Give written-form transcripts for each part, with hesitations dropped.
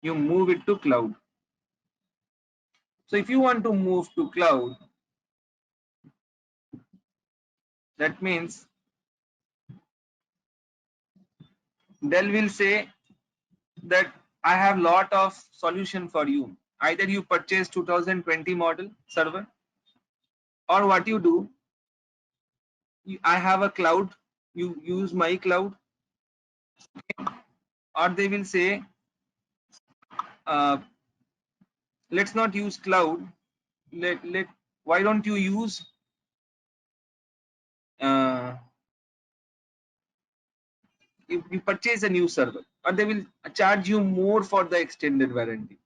you move it to cloud. So if you want to move to cloud, that means Dell will say that I have lot of solution for you. Either you purchase 2020 model server, or what you do, I have a cloud, you use my cloud, or they will say, uh, let's not use cloud. Let why don't you use uh, you purchase a new server, or they will charge you more for the extended warranty.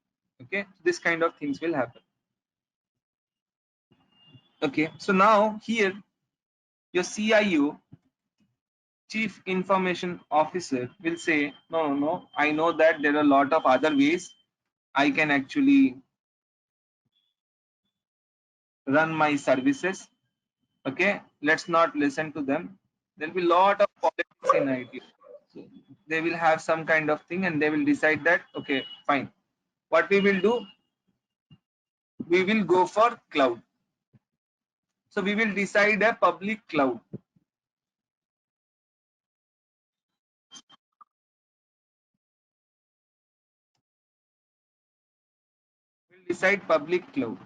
Okay, this kind of things will happen. Okay, so now here your CIO, Chief Information Officer, will say, no, I know that there are a lot of other ways I can actually run my services. Okay, let's not listen to them. There'll be a lot of politics in IT. So they will have some kind of thing and they will decide that, okay, fine. What we will do, we will go for cloud. So we will decide a public cloud. We'll decide public cloud.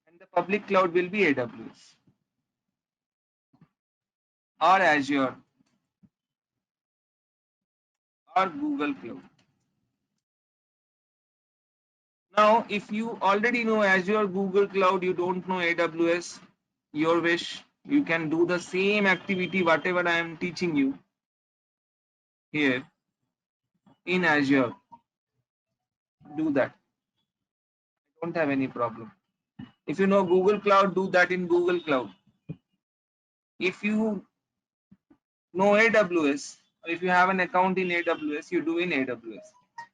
And the public cloud will be AWS or Azure or Google Cloud. Now, if you already know Azure, Google Cloud, you don't know AWS, your wish. You can do the same activity, whatever I am teaching you here in Azure. Do that. Don't have any problem. If you know Google Cloud, do that in Google Cloud. If you know AWS, or if you have an account in AWS, you do in AWS.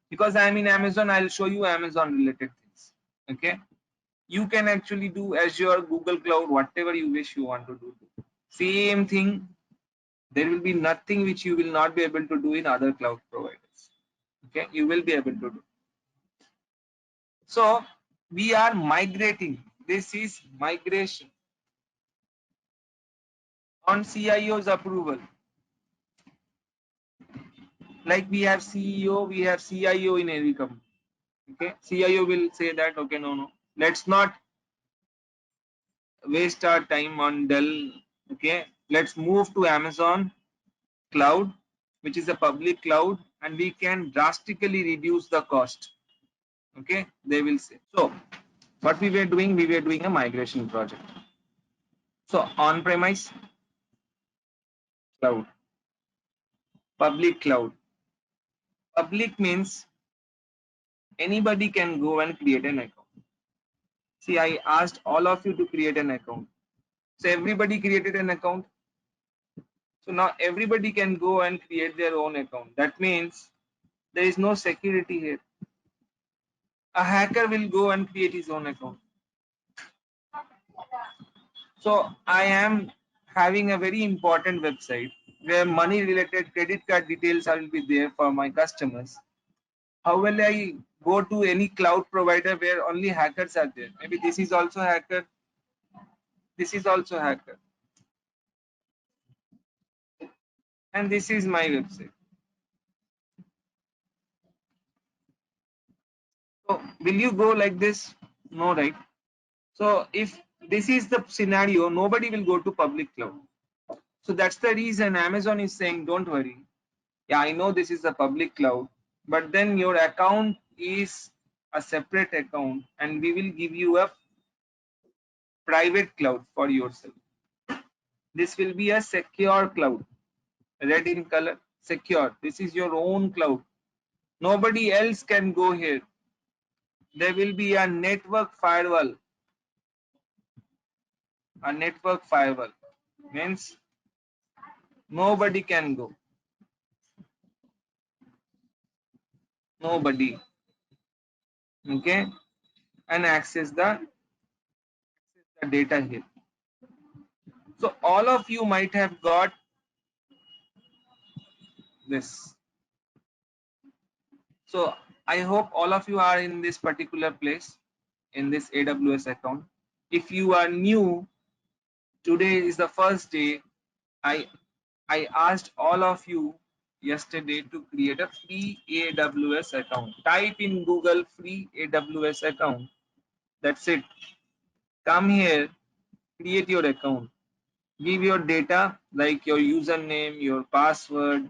Because I'm in Amazon, I'll show you Amazon related things. Okay. You can actually do Azure, Google Cloud, whatever you wish you want to do. Same thing. There will be nothing which you will not be able to do in other cloud providers. Okay. You will be able to do. So we are migrating. This is migration on CIO's approval. Like we have CEO, we have CIO in every company. Okay, CIO will say that, okay, no, let's not waste our time on Dell. Okay, let's move to Amazon cloud, which is a public cloud, and we can drastically reduce the cost. Okay, they will say. So what we were doing a migration project. So on-premise cloud, public cloud. Public means anybody can go and create an account. See, I asked all of you to create an account. So everybody created an account. So now everybody can go and create their own account. That means there is no security here. A hacker will go and create his own account. So I am having a very important website where money related credit card details will be there for my customers. How will I go to any cloud provider where only hackers are there? Maybe this is also hacker. This is also hacker. And this is my website. So will you go like this? No, right? So if this is the scenario, nobody will go to public cloud. So that's the reason Amazon is saying, don't worry. Yeah, I know this is a public cloud, but then your account is a separate account and we will give you a private cloud for yourself. This will be a secure cloud, red in color, secure. This is your own cloud. Nobody else can go here. There will be a network firewall. A network firewall means nobody can go. Nobody. Okay, and access the data here. So all of you might have got this. So I hope all of you are in this particular place in this AWS account. If you are new, today is the first day. I asked all of you yesterday to create a free AWS account. Type in Google free AWS account. That's it. Come here, create your account. Give your data like your username, your password.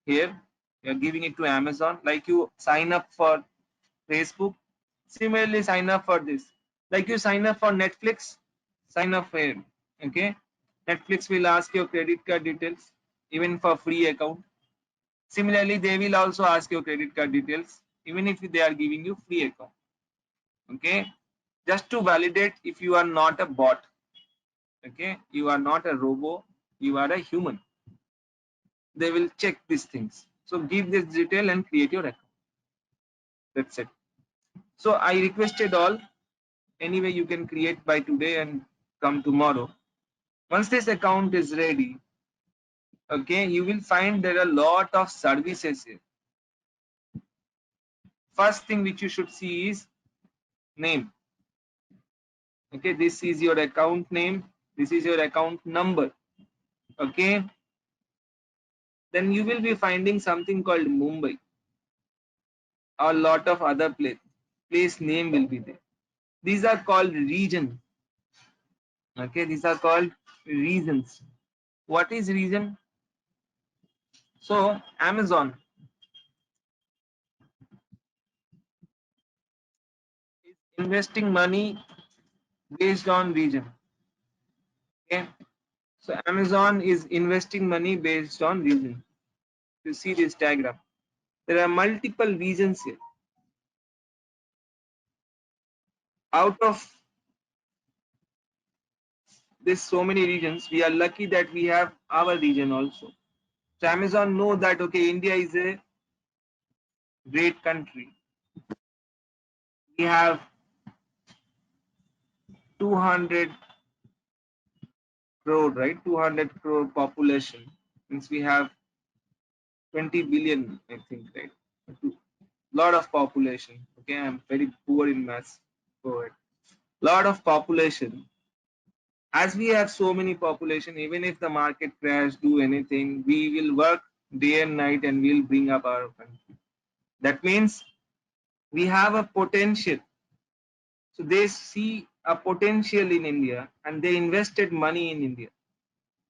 Here, you're giving it to Amazon. Like you sign up for Facebook, similarly sign up for this. Like you sign up for Netflix, sign up here. Okay. Netflix will ask your credit card details, even for free account. Similarly, they will also ask your credit card details, even if they are giving you free account. Okay. Just to validate if you are not a bot. Okay. You are not a robo, you are a human. They will check these things. So give this detail and create your account. That's it. So I requested all. Anyway, you can create by today and come tomorrow. Once this account is ready, okay, you will find there are a lot of services here. First thing which you should see is name. Okay, this is your account name. This is your account number. Okay, then you will be finding something called Mumbai. A lot of other place name will be there. These are called region. Okay, these are called regions. What is region? So Amazon is investing money based on region. Okay, so Amazon is investing money based on region. You see this diagram. There are multiple regions here. Out of this so many regions, we are lucky that we have our region also. So Amazon know that okay, India is a great country. We have 200 crore, right? 200 crore population. Means we have 20 billion, I think, right? Lot of population. Okay, I'm very poor in maths. Go ahead. Lot of population. As we have so many population, even if the market crash, do anything, we will work day and night and we'll bring up our country. That means we have a potential. So they see a potential in India and they invested money in India.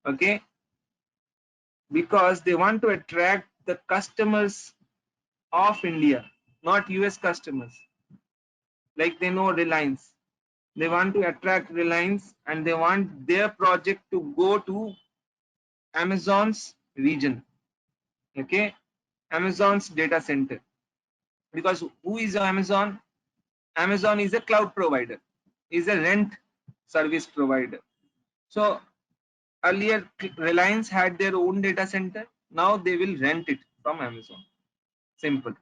Okay, because they want to attract the customers of India, not US customers. Like they know Reliance. They want to attract Reliance and they want their project to go to Amazon's region. Okay, Amazon's data center. Because who is Amazon? Amazon is a cloud provider, is a rent service provider. So earlier Reliance had their own data center. Now they will rent it from Amazon. Simple.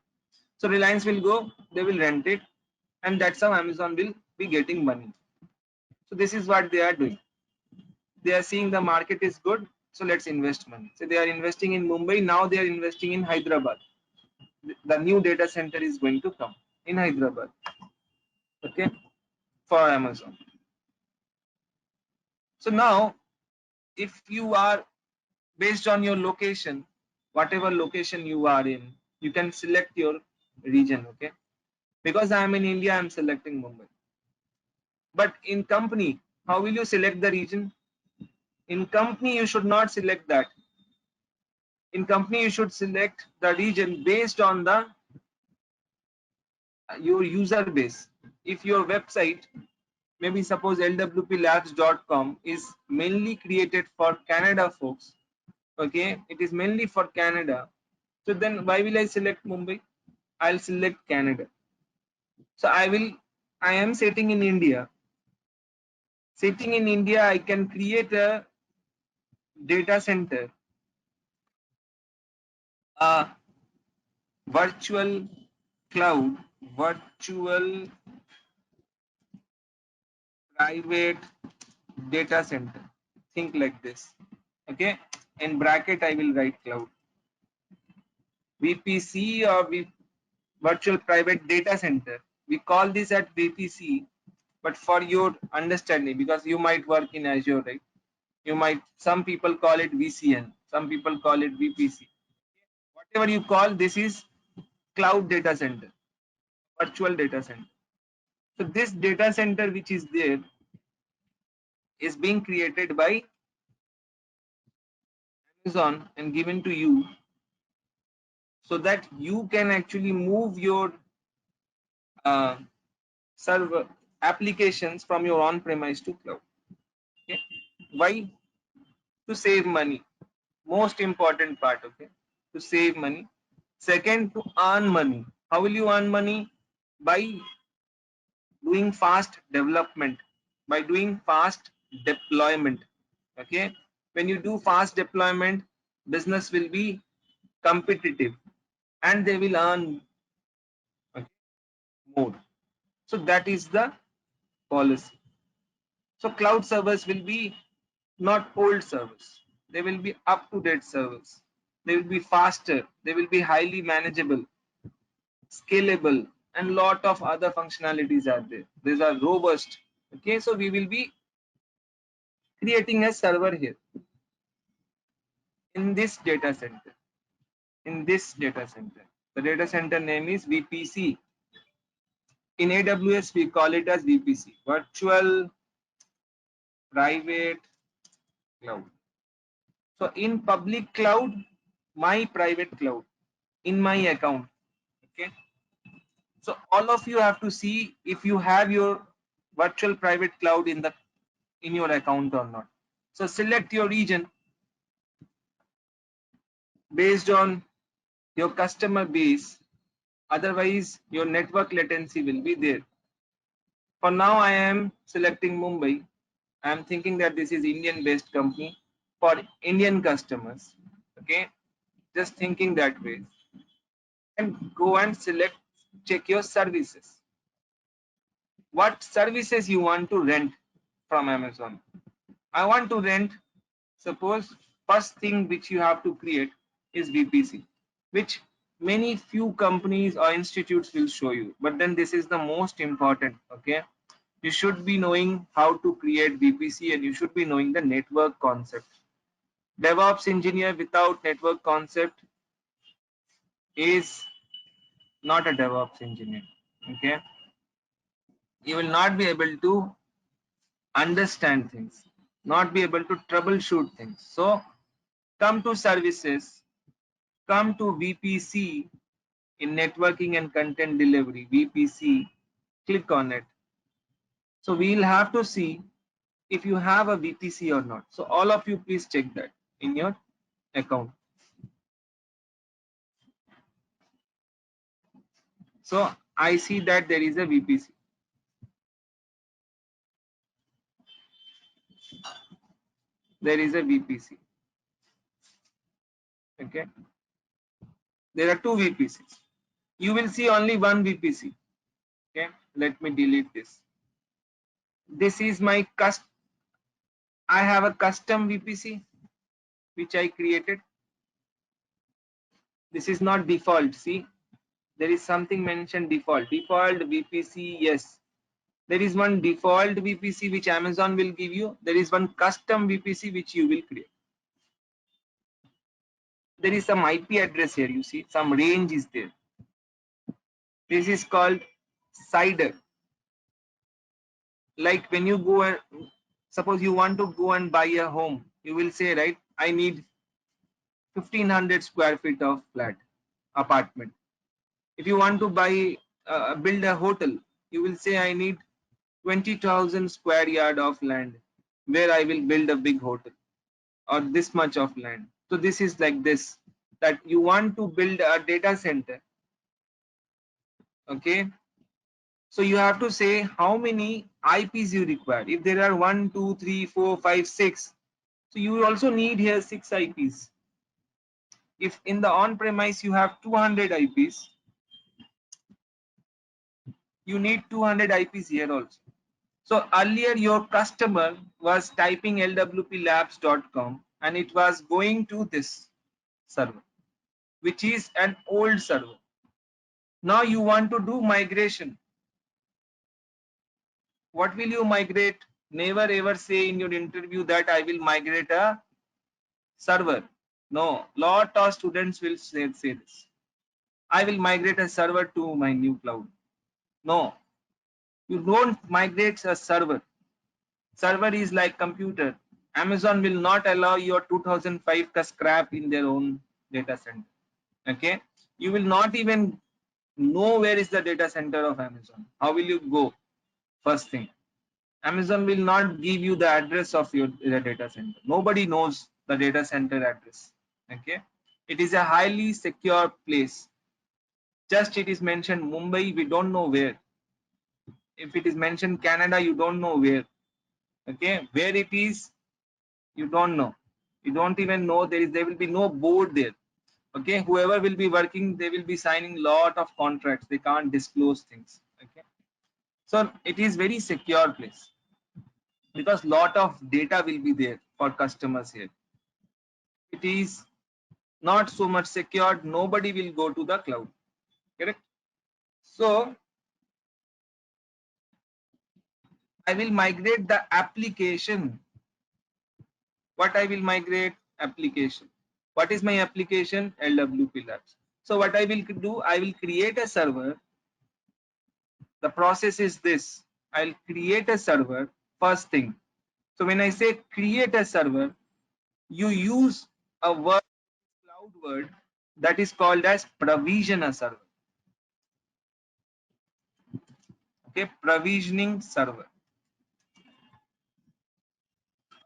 So Reliance will go, they will rent it, and that's how Amazon will be getting money. So this is what they are doing. They are seeing the market is good, so let's invest money. So they are investing in Mumbai. Now they are investing in Hyderabad. The new data center is going to come in Hyderabad. Okay, for Amazon. So now, if you are based on your location, whatever location you are in, you can select your region. Okay, because I am in India, I am selecting Mumbai. But in company, how will you select the region? In company, you should not select that. In company, you should select the region based on the your user base. If your website, maybe suppose lwplabs.com is mainly created for Canada folks, okay, it is mainly for Canada. So then why will I select Mumbai? I'll select Canada. So I am sitting in India. Sitting in India, I can create a data center, a virtual cloud, virtual private data center. Think like this. Okay. In bracket, I will write cloud. VPC or virtual private data center. We call this at VPC, but for your understanding, because you might work in Azure, right? You might, some people call it VCN, some people call it VPC. Whatever you call, this is cloud data center, virtual data center. So this data center which is there is being created by Amazon and given to you so that you can actually move your uh, server applications from your on-premise to cloud. Okay. Why? To save money. Most important part. Okay. To save money. Second, to earn money. How will you earn money? By doing fast development, by doing fast deployment. Okay. When you do fast deployment, business will be competitive and they will earn, okay, more. So that is the policy. So cloud servers will be not old servers. They will be up to date servers. They will be faster. They will be highly manageable, scalable, and lot of other functionalities are there. These are robust. Okay, so we will be creating a server here in this data center. In this data center, the data center name is VPC. In AWS, we call it as VPC, Virtual Private Cloud. So in public cloud, my private cloud, in my account. Okay. So all of you have to see if you have your virtual private cloud in your account or not. So select your region based on your customer base. Otherwise, your network latency will be there. For now, I am selecting Mumbai. I am thinking that this is Indian-based company for Indian customers. Okay, just thinking that way. And go and select, check your services. What services you want to rent from Amazon? I want to rent, suppose first thing which you have to create is VPC, which many few companies or institutes will show you. But then this is the most important, okay? You should be knowing how to create VPC and you should be knowing the network concept. DevOps engineer without network concept is not a DevOps engineer, okay? You will not be able to understand things, not be able to troubleshoot things. So come to services, come to VPC in networking and content delivery, VPC, click on it. So we'll have to see if you have a VPC or not. So all of you please check that in your account. So I see that there is a VPC. There is a VPC. Okay. There are two VPCs. You will see only one VPC. Okay. Let me delete this. This is my I have a custom VPC which I created. This is not default. See, there is something mentioned default. Default VPC, yes. There is one default VPC which Amazon will give you. There is one custom VPC which you will create. There is some IP address here. You see, some range is there. This is called CIDR. Like when you go and suppose you want to go and buy a home, you will say, right, I need 1500 square feet of flat apartment. If you want to buy build a hotel, you will say I need 20,000 square yard of land where I will build a big hotel, or this much of land. So this is like this, that you want to build a data center. Okay, so you have to say how many IPs you require. If there are 1, 2, 3, 4, 5, 6, so you also need here 6 IPs. If in the on-premise you have 200 IPs, you need 200 IPs here also. So earlier your customer was typing lwplabs.com and it was going to this server, which is an old server. Now you want to do migration. What will you migrate? Never ever say in your interview that I will migrate a server. No, lot of students will say this. I will migrate a server to my new cloud. No, you don't migrate a server. Server is like computer. Amazon will not allow your 2005 ka scrap in their own data center. Okay, you will not even know where is the data center of Amazon. How will you go? First thing, Amazon will not give you the address of your data center. Nobody knows the data center address. Okay, it is a highly secure place. Just it is mentioned Mumbai, we don't know where. If it is mentioned Canada, you don't know where. Okay, where it is, you don't know. You don't even know there will be no board there. Okay, whoever will be working, they will be signing lot of contracts. They can't disclose things. Okay, so it is very secure place because lot of data will be there for customers here. It is not so much secured. Nobody will go to the cloud. Correct. So I will migrate the application. What I will migrate? Application. What is my application? LWP Labs. So what I will do, I will create a server. The process is this. I'll create a server first thing. So when I say create a server, you use a word, cloud word, that is called as provision a server. Okay, provisioning server.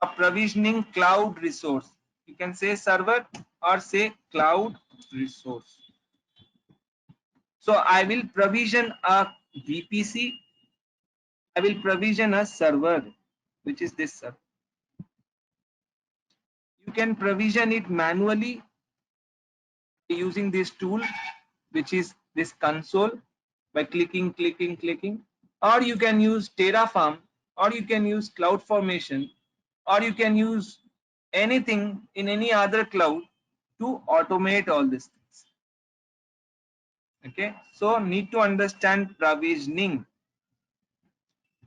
A provisioning cloud resource. You can say server or say cloud resource. So I will provision a VPC. I will provision a server, which is this server. You can provision it manually using this tool, which is this console, by clicking, or you can use Terraform, or you can use CloudFormation, or you can use anything in any other cloud to automate all these things. Okay, so need to understand provisioning.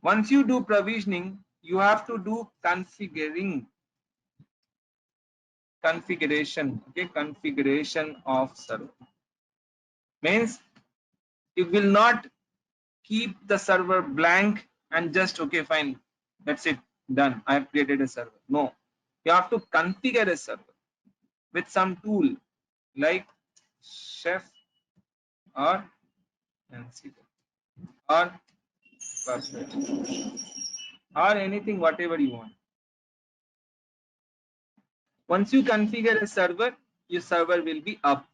Once you do provisioning, you have to do configuration. Okay, configuration of server means you will not keep the server blank and just okay fine, that's it, done, I have created a server. No, you have to configure a server with some tool like Chef or Ansible or Puppet or anything whatever you want. Once you configure a server, your server will be up,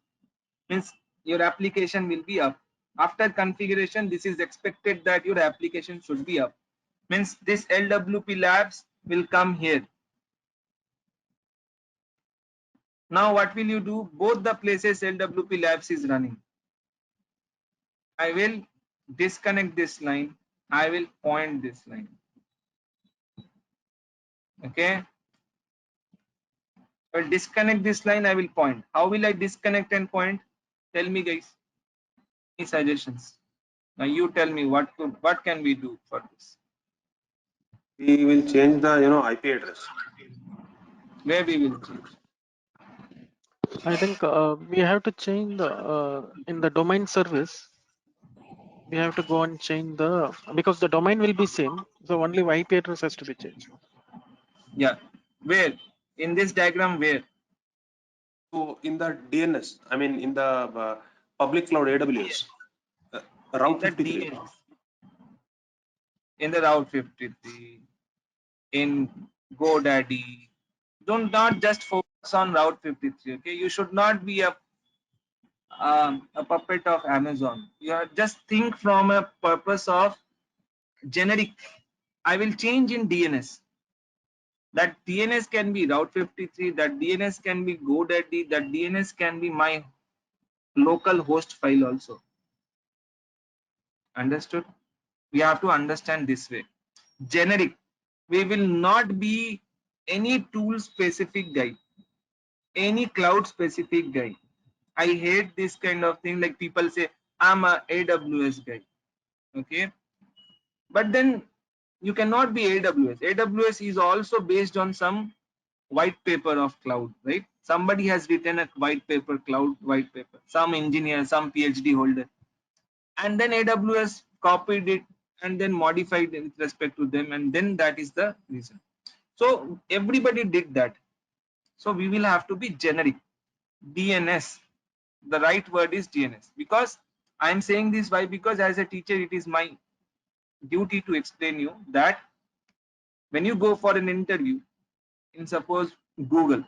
means your application will be up. After configuration, this is expected that your application should be up, means this LWP Labs will come here. Now what will you do? Both the places LWP Labs is running. I will disconnect this line. I will point this line. Okay. I will disconnect this line. I will point. How will I disconnect and point? Tell me, guys. Any suggestions? Now you tell me what can we do for this? We will change the IP address. Where we will change? I think we have to change the in the domain service. We have to go and change the, because the domain will be same, so only IP address has to be changed. Yeah. Where? In this diagram, where? So in the DNS, I mean in the public cloud AWS, Route 53. DNS. In the Route 53. In GoDaddy. Don't not just focus on Route 53. Okay, you should not be a puppet of Amazon. You are just think from a purpose of generic. I will change in DNS. That DNS can be Route 53. That DNS can be GoDaddy. That DNS can be my local host file also. Understood? We have to understand this way. Generic. We will not be any tool specific guy, any cloud specific guy. I hate this kind of thing, like people say I'm a AWS guy. Okay, but then you cannot be AWS. AWS is also based on some white paper of cloud, right? Somebody has written a white paper, cloud white paper, some engineer, some PhD holder, and then AWS copied it and then modified it with respect to them, and then that is the reason. So everybody did that. So we will have to be generic. DNS. The right word is DNS. Because I am saying this why? Because as a teacher, it is my duty to explain you that when you go for an interview in suppose Google,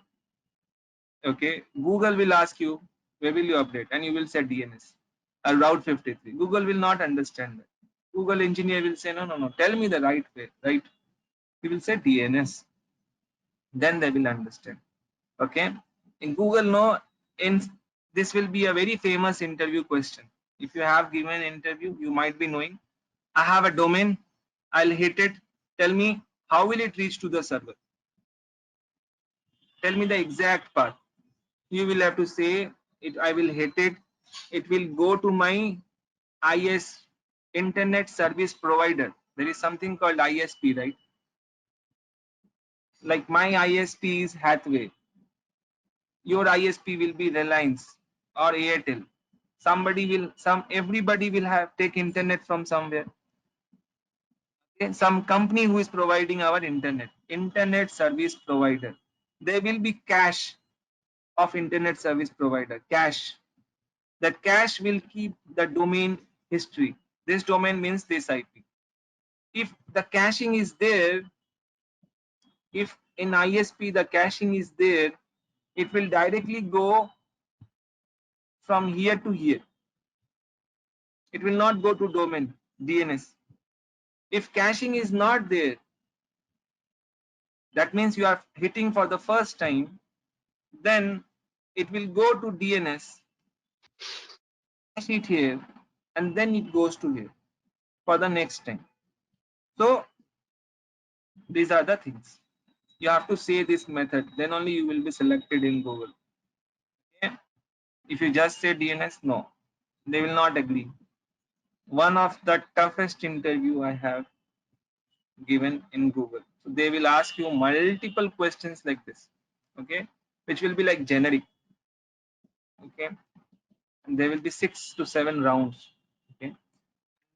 okay, Google will ask you where will you update, and you will say DNS or Route 53. Google will not understand that. Google engineer will say no, tell me the right way, right? He will say DNS, then they will understand. Okay, in Google, no, in this will be a very famous interview question. If you have given an interview, you might be knowing, I have a domain, I'll hit it, tell me how will it reach to the server, tell me the exact path. You will have to say it, I will hit it, it will go to my IS, internet service provider. There is something called ISP, right? Like my ISP is Hathway, your ISP will be Reliance or Airtel. Somebody will, everybody will have take internet from somewhere. Okay? Some company who is providing our internet service provider. There will be cache of internet service provider, cache. That cache will keep the domain history. This domain means this IP. If the caching is there, if in ISP the caching is there, it will directly go from here to here. It will not go to domain DNS. If caching is not there, that means you are hitting for the first time, then it will go to DNS, cache it here, and then it goes to here for the next time. So these are the things. You have to say this method, then only you will be selected in Google. Okay? If you just say DNS, no, they will not agree. One of the toughest interview I have given in Google. So they will ask you multiple questions like this, okay, which will be like generic, okay, and there will be 6 to 7 rounds, okay.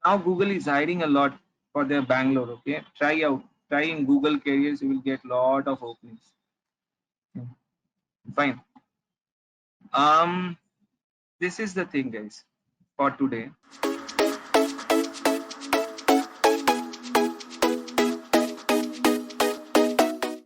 Now Google is hiring a lot for their Bangalore, okay. Try in Google Careers, you will get lot of openings. Okay. Fine. This is the thing, guys, for today.